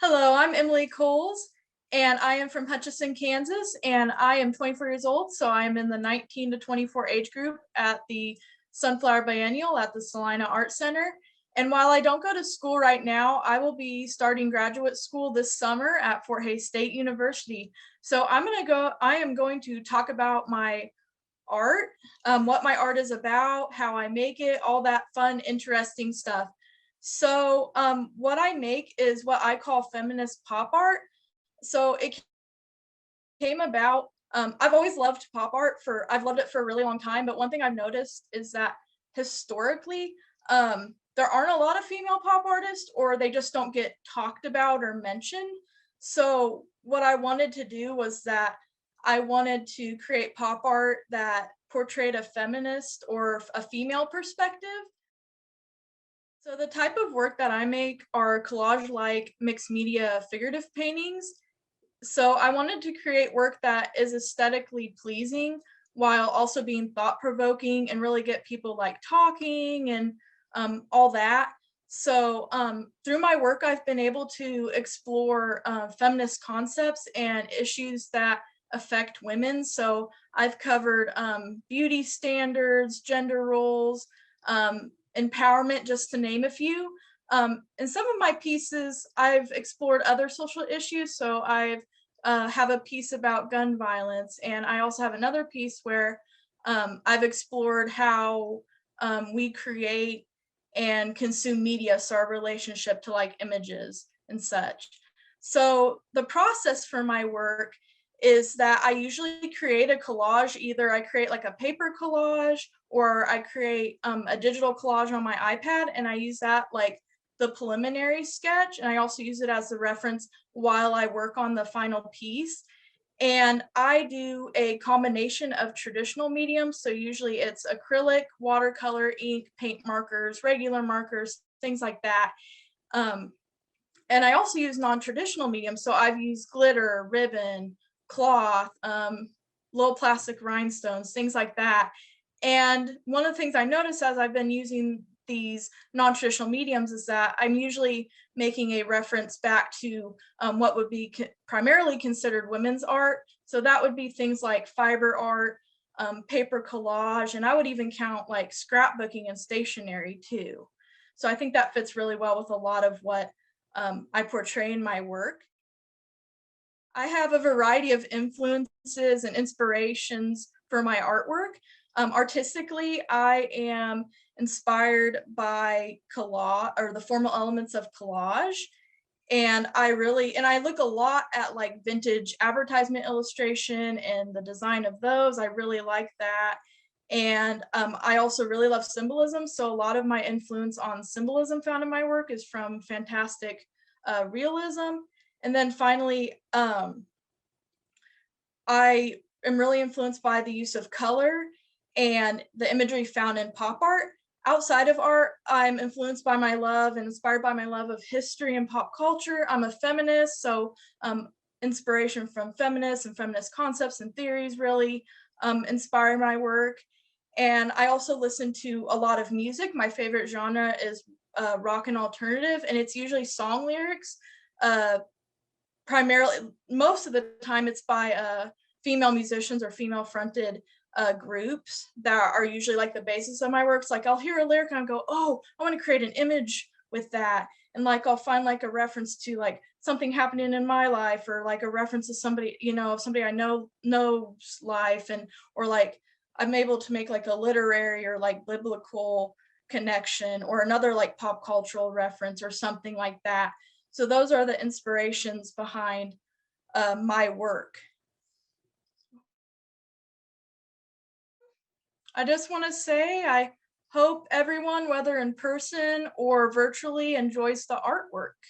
Hello, I'm Emily Kohls, and I am from Hutchinson, Kansas, and I am 24 years old, so I am in the 19 to 24 age group at the Sunflower Biennial at the Salina Art Center. And while I don't go to school right now, I will be starting graduate school this summer at Fort Hays State University. So I am going to talk about my art, what my art is about, how I make it, all that fun, interesting stuff. So what I make is what I call feminist pop art. So it came about, I've always loved pop art I've loved it for a really long time, but one thing I've noticed is that historically, there aren't a lot of female pop artists or they just don't get talked about or mentioned. So what I wanted to do was that I wanted to create pop art that portrayed a feminist or a female perspective. So the type of work that I make are collage-like mixed media figurative paintings. So I wanted to create work that is aesthetically pleasing while also being thought-provoking and really get people like talking and all that. So through my work, I've been able to explore feminist concepts and issues that affect women. So I've covered beauty standards, gender roles, empowerment, just to name a few. In some of my pieces, I've explored other social issues. So I've have a piece about gun violence, and I also have another piece where I've explored how we create and consume media, so our relationship to like images and such. So the process for my work is that I usually create a collage. Either I create like a paper collage or I create a digital collage on my iPad, and I use that like the preliminary sketch, and I also use it as a reference while I work on the final piece. And I do a combination of traditional mediums. So usually it's acrylic, watercolor, ink, paint markers, regular markers, things like that. Um, and I also use non-traditional mediums. So I've used glitter, ribbon, cloth, little plastic rhinestones, things like that. And one of the things I noticed as I've been using these non-traditional mediums is that I'm usually making a reference back to what would be primarily considered women's art. So that would be things like fiber art, paper collage, and I would even count like scrapbooking and stationery too. So I think that fits really well with a lot of what I portray in my work. I have a variety of influences and inspirations for my artwork. Artistically, I am inspired by collage or the formal elements of collage. And I look a lot at like vintage advertisement illustration and the design of those. I really like that. And I also really love symbolism. So a lot of my influence on symbolism found in my work is from fantastic realism. And then finally, I am really influenced by the use of color and the imagery found in pop art. Outside of art, I'm influenced by my love and inspired by my love of history and pop culture. I'm a feminist, so inspiration from feminists and feminist concepts and theories really inspire my work. And I also listen to a lot of music. My favorite genre is rock and alternative, and it's usually song lyrics. Uh, Primarily, most of the time it's by female musicians or female fronted groups that are usually like the basis of my works. Like I'll hear a lyric and I'll go, oh, I want to create an image with that. And like I'll find like a reference to like something happening in my life, or like a reference to somebody, somebody I know's life, and or like I'm able to make like a literary or like biblical connection or another like pop cultural reference or something like that. So those are the inspirations behind my work. I just want to say I hope everyone, whether in person or virtually, enjoys the artwork.